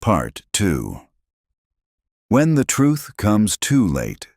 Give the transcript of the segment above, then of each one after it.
Part 2. When the truth comes too late.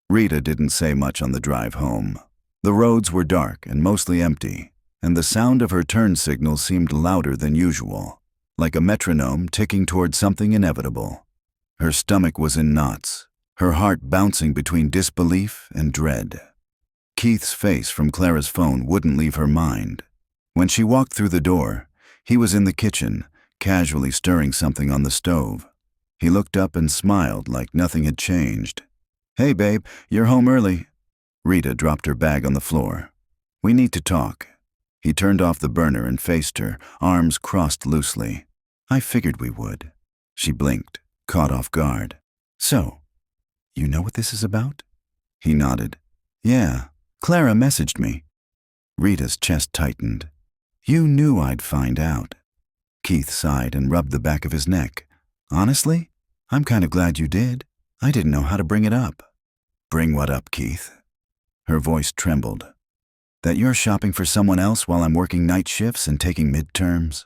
Rita didn't say much on the drive home. The roads were dark and mostly empty, and the sound of her turn signal seemed louder than usual, like a metronome ticking toward something inevitable. Her stomach was in knots, her heart bouncing between disbelief and dread. Keith's face from Clara's phone wouldn't leave her mind. When she walked through the door, he was in the kitchen, casually stirring something on the stove. He looked up and smiled like nothing had changed. "Hey, babe, you're home early." Rita dropped her bag on the floor. "We need to talk." He turned off the burner and faced her, arms crossed loosely. "I figured we would." She blinked, caught off guard. "So, you know what this is about?" He nodded. "Yeah, Clara messaged me." Rita's chest tightened. "You knew I'd find out." Keith sighed and rubbed the back of his neck. "Honestly, I'm kind of glad you did. I didn't know how to bring it up." "Bring what up, Keith?" Her voice trembled. "That you're shopping for someone else while I'm working night shifts and taking midterms."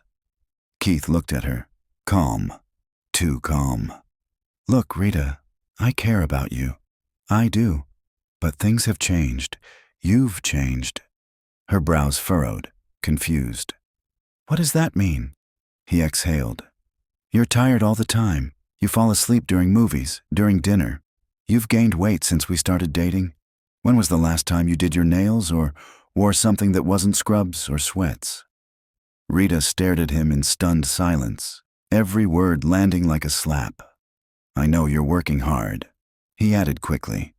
Keith looked at her, calm, too calm. "Look, Rita, I care about you. I do. But things have changed. You've changed." Her brows furrowed, confused. "What does that mean?" He exhaled. "You're tired all the time. You fall asleep during movies, during dinner. You've gained weight since we started dating. When was the last time you did your nails or wore something that wasn't scrubs or sweats?" Rita stared at him in stunned silence, every word landing like a slap. "I know you're working hard," he added quickly.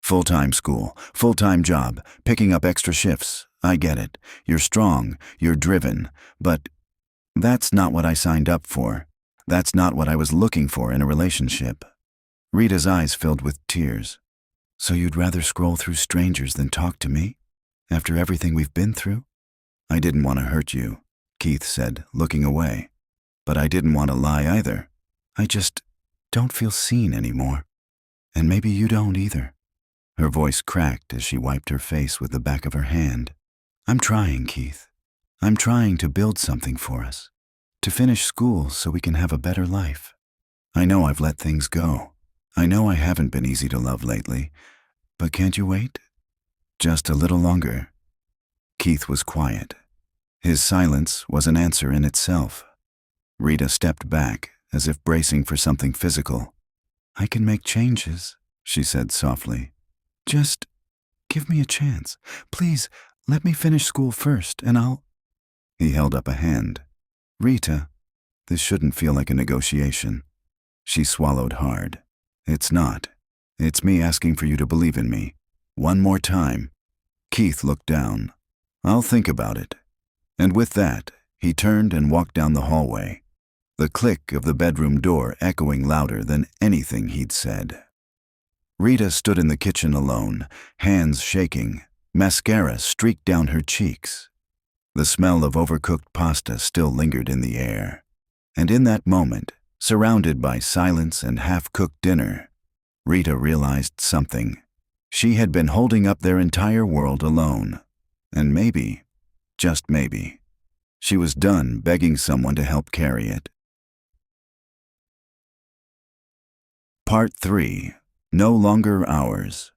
"Full-time school, full-time job, picking up extra shifts. I get it. You're strong, you're driven, but that's not what I signed up for. That's not what I was looking for in a relationship." Rita's eyes filled with tears. "So you'd rather scroll through strangers than talk to me? After everything we've been through?" "I didn't want to hurt you," Keith said, looking away. "But I didn't want to lie either. I just don't feel seen anymore. And maybe you don't either." Her voice cracked as she wiped her face with the back of her hand. "I'm trying, Keith. I'm trying to build something for us. To finish school so we can have a better life. I know I've let things go. I know I haven't been easy to love lately. But can't you wait? Just a little longer?" Keith was quiet. His silence was an answer in itself. Rita stepped back, as if bracing for something physical. "I can make changes," she said softly. "Just give me a chance. Please, let me finish school first, and I'll—" He held up a hand. "Rita, this shouldn't feel like a negotiation." She swallowed hard. "It's not. It's me asking for you to believe in me. One more time." Keith looked down. "I'll think about it." And with that, he turned and walked down the hallway, the click of the bedroom door echoing louder than anything he'd said. Rita stood in the kitchen alone, hands shaking, mascara streaked down her cheeks. The smell of overcooked pasta still lingered in the air. And in that moment, surrounded by silence and half-cooked dinner, Rita realized something. She had been holding up their entire world alone. And maybe, just maybe, she was done begging someone to help carry it. Part 3. No Longer Ours.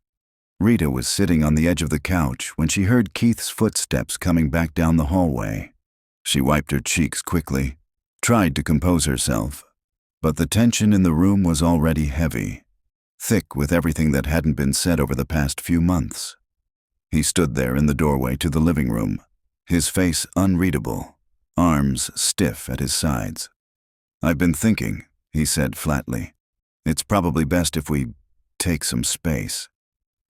Rita was sitting on the edge of the couch when she heard Keith's footsteps coming back down the hallway. She wiped her cheeks quickly, tried to compose herself, but the tension in the room was already heavy, thick with everything that hadn't been said over the past few months. He stood there in the doorway to the living room, his face unreadable, arms stiff at his sides. "I've been thinking," he said flatly. "It's probably best if we take some space."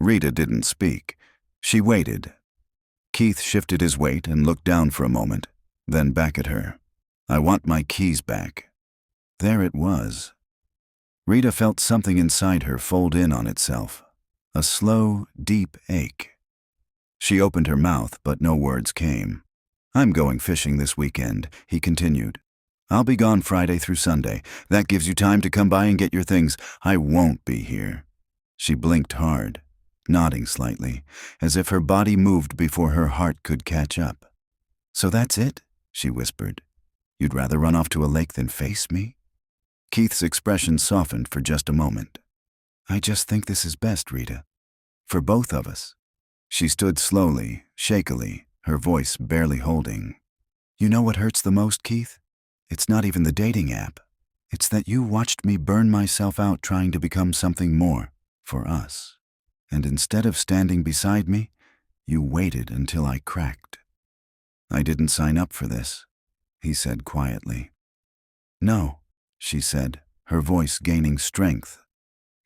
Rita didn't speak. She waited. Keith shifted his weight and looked down for a moment, then back at her. "I want my keys back." There it was. Rita felt something inside her fold in on itself, a slow, deep ache. She opened her mouth, but no words came. "I'm going fishing this weekend," he continued. "I'll be gone Friday through Sunday. That gives you time to come by and get your things. I won't be here." She blinked hard, nodding slightly, as if her body moved before her heart could catch up. "So that's it?" she whispered. You'd rather run off to a lake than face me? Keith's expression softened for just a moment. I just think this is best, Rita. For both of us. She stood slowly, shakily, her voice barely holding. You know what hurts the most, Keith? It's not even the dating app. It's that you watched me burn myself out trying to become something more for us. And instead of standing beside me, you waited until I cracked. I didn't sign up for this, he said quietly. No, she said, her voice gaining strength.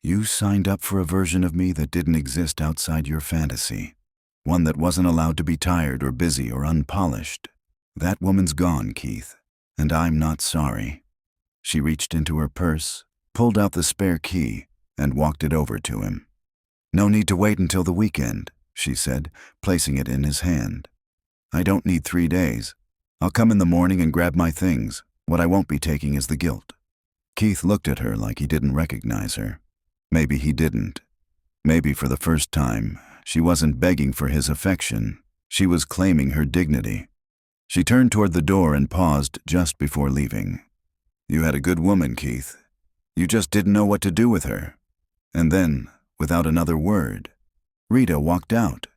You signed up for a version of me that didn't exist outside your fantasy. One that wasn't allowed to be tired or busy or unpolished. That woman's gone, Keith, and I'm not sorry. She reached into her purse, pulled out the spare key, and walked it over to him. No need to wait until the weekend, she said, placing it in his hand. I don't need 3 days. I'll come in the morning and grab my things. What I won't be taking is the guilt. Keith looked at her like he didn't recognize her. Maybe he didn't. Maybe for the first time, she wasn't begging for his affection. She was claiming her dignity. She turned toward the door and paused just before leaving. You had a good woman, Keith. You just didn't know what to do with her. And then, without another word, Rita walked out,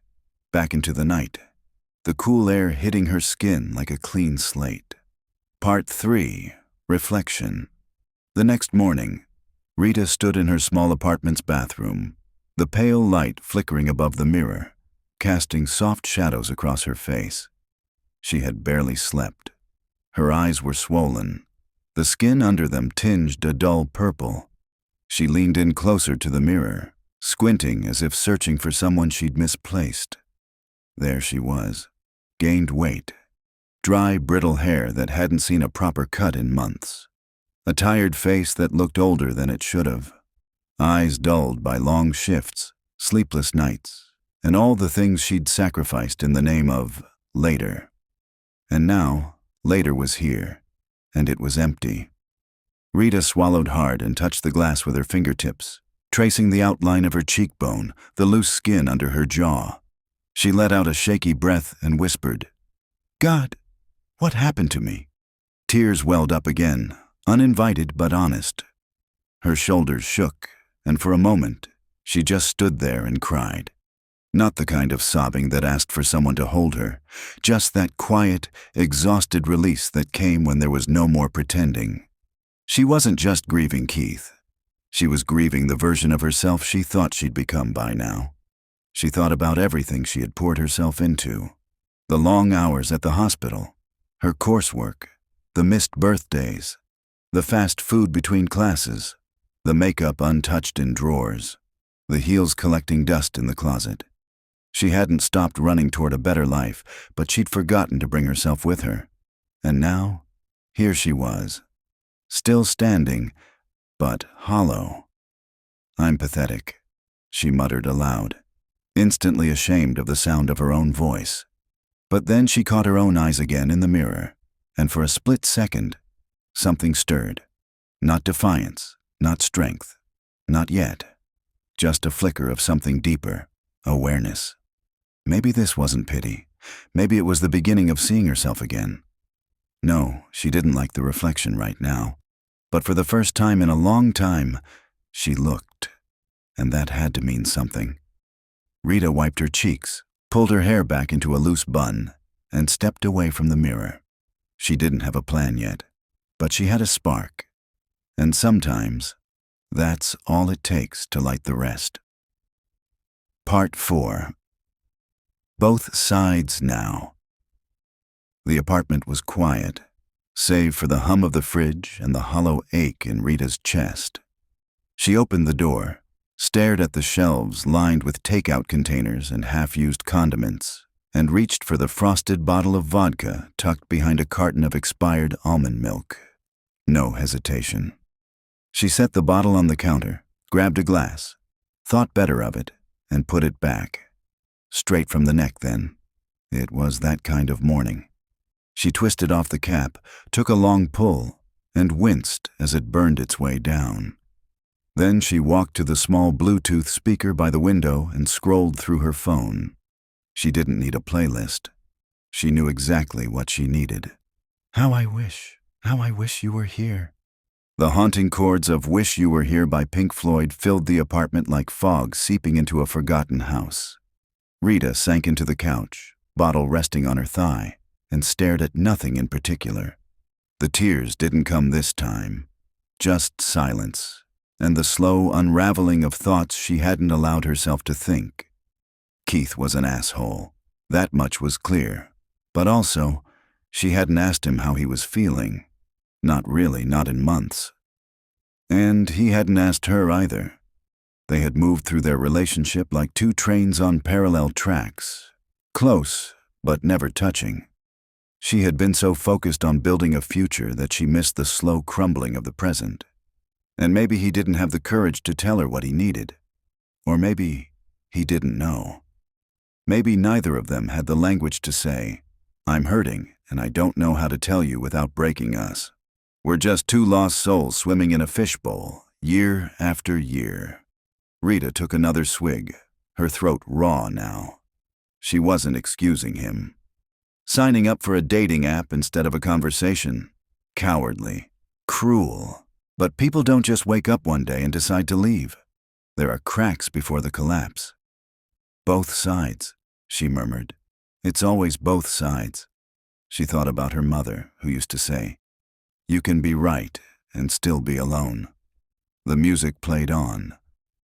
back into the night, the cool air hitting her skin like a clean slate. Part 3. Reflection. The next morning, Rita stood in her small apartment's bathroom, the pale light flickering above the mirror, casting soft shadows across her face. She had barely slept. Her eyes were swollen, the skin under them tinged a dull purple. She leaned in closer to the mirror, squinting as if searching for someone she'd misplaced. There she was, gained weight, dry, brittle hair that hadn't seen a proper cut in months, a tired face that looked older than it should have, eyes dulled by long shifts, sleepless nights, and all the things she'd sacrificed in the name of later. And now, later was here, and it was empty. Rita swallowed hard and touched the glass with her fingertips, tracing the outline of her cheekbone, the loose skin under her jaw. She let out a shaky breath and whispered, God, what happened to me? Tears welled up again, uninvited but honest. Her shoulders shook, and for a moment, she just stood there and cried. Not the kind of sobbing that asked for someone to hold her, just that quiet, exhausted release that came when there was no more pretending. She wasn't just grieving Keith. She was grieving the version of herself she thought she'd become by now. She thought about everything she had poured herself into. The long hours at the hospital, her coursework, the missed birthdays, the fast food between classes, the makeup untouched in drawers, the heels collecting dust in the closet. She hadn't stopped running toward a better life, but she'd forgotten to bring herself with her. And now, here she was, still standing, but hollow. I'm pathetic, she muttered aloud, instantly ashamed of the sound of her own voice. But then she caught her own eyes again in the mirror, and for a split second, something stirred. Not defiance, not strength, not yet. Just a flicker of something deeper, awareness. Maybe this wasn't pity. Maybe it was the beginning of seeing herself again. No, she didn't like the reflection right now. But for the first time in a long time, she looked. And that had to mean something. Rita wiped her cheeks, pulled her hair back into a loose bun, and stepped away from the mirror. She didn't have a plan yet, but she had a spark. And sometimes, that's all it takes to light the rest. Part 4. Both sides now. The apartment was quiet, save for the hum of the fridge and the hollow ache in Rita's chest. She opened the door, stared at the shelves lined with takeout containers and half-used condiments, and reached for the frosted bottle of vodka tucked behind a carton of expired almond milk. No hesitation. She set the bottle on the counter, grabbed a glass, thought better of it, and put it back. Straight from the neck, then. It was that kind of morning. She twisted off the cap, took a long pull, and winced as it burned its way down. Then she walked to the small Bluetooth speaker by the window and scrolled through her phone. She didn't need a playlist. She knew exactly what she needed. How I wish, How I wish you were here. The haunting chords of Wish You Were Here by Pink Floyd filled the apartment like fog seeping into a forgotten house. Rita sank into the couch, bottle resting on her thigh, and stared at nothing in particular. The tears didn't come this time, just silence, and the slow unraveling of thoughts she hadn't allowed herself to think. Keith was an asshole. That much was clear. But also, she hadn't asked him how he was feeling. Not really, not in months. And he hadn't asked her either. They had moved through their relationship like two trains on parallel tracks. Close, but never touching. She had been so focused on building a future that she missed the slow crumbling of the present. And maybe he didn't have the courage to tell her what he needed. Or maybe he didn't know. Maybe neither of them had the language to say, "I'm hurting, and I don't know how to tell you without breaking us. We're just two lost souls swimming in a fishbowl, year after year." Rita took another swig, her throat raw now. She wasn't excusing him. Signing up for a dating app instead of a conversation. Cowardly. Cruel. But people don't just wake up one day and decide to leave. There are cracks before the collapse. Both sides, she murmured. It's always both sides. She thought about her mother, who used to say, "You can be right and still be alone." The music played on.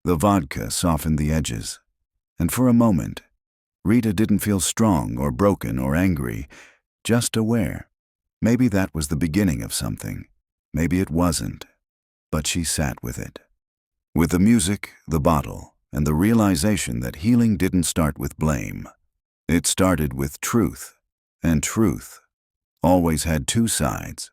The vodka softened the edges. And for a moment, Rita didn't feel strong or broken or angry, just aware. Maybe that was the beginning of something. Maybe it wasn't. But she sat with it. With the music, the bottle, and the realization that healing didn't start with blame. It started with truth. And truth always had two sides.